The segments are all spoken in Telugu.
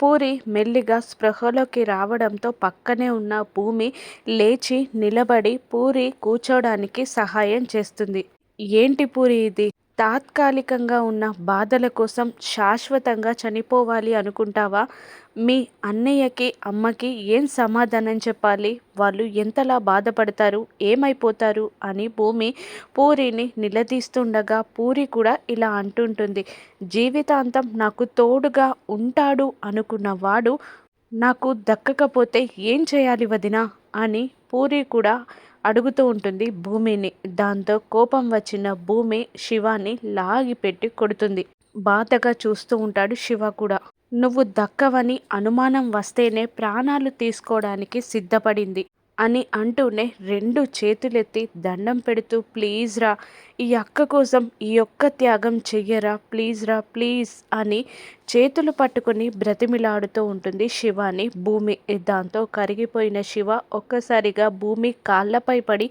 పూరి మెల్లిగా స్పృహలోకి రావడంతో పక్కనే ఉన్న భూమి లేచి నిలబడి పూరి కూర్చోడానికి సహాయం చేస్తుంది. ఏంటి పూరి ఇది? తాత్కాలికంగా ఉన్న బాధల కోసం శాశ్వతంగా చనిపోవాలి అనుకుంటావా? మీ అన్నయ్యకి, అమ్మకి ఏం సమాధానం చెప్పాలి? వాళ్ళు ఎంతలా బాధపడతారు? ఏమైపోతారు? అని భూమి పూరిని నిలదీస్తుండగా పూరి కూడా ఇలా అంటుంటుంది. జీవితాంతం నాకు తోడుగా ఉంటాడు అనుకున్న వాడు నాకు దక్కకపోతే ఏం చేయాలి వదినా? అని పూరి కూడా అడుగుతూ ఉంటుంది భూమిని. దాంతో కోపం వచ్చిన భూమి శివాని లాగిపెట్టి కొడుతుంది. బాధగా చూస్తూ ఉంటాడు శివ కూడా. నువ్వు దక్కవని అనుమానం వస్తేనే ప్రాణాలు తీసుకోవడానికి సిద్ధపడింది అని అంటూనే 2 చేతులెత్తి దండం పెడుతూ ప్లీజ్ రా, ఈ అక్క కోసం ఈ ఒక్క త్యాగం చెయ్యరా, ప్లీజ్ రా ప్లీజ్ అని చేతులు పట్టుకొని బ్రతిమిలాడుతూ ఉంటుంది శివాని భూమి. దాంతో కరిగిపోయిన శివ ఒక్కసారిగా భూమి కాళ్ళపై పడి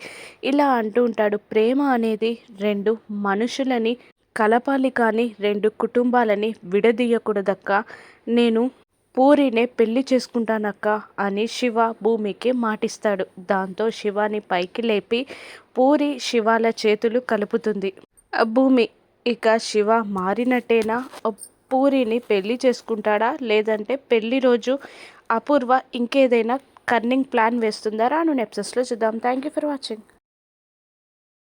ఇలా అంటూ ఉంటాడు. ప్రేమ అనేది 2 మనుషులని కలపాలి కానీ 2 కుటుంబాలని విడదీయకూడదక్క. నేను పూరినే పెళ్లి చేసుకుంటానక్క అని శివ భూమికి మాటిస్తాడు. దాంతో శివాని పైకి లేపి పూరి శివాల చేతులు కలుపుతుంది. భూమి ఇక శివ మారినట్టేనా? పూరిని పెళ్లి చేసుకుంటాడా? లేదంటే పెళ్లి రోజు అపూర్వ ఇంకేదైనా కన్నింగ్ ప్లాన్ వేస్తుందా? రాను ఎపిసోడ్స్లో చూద్దాం. Thank you for watching.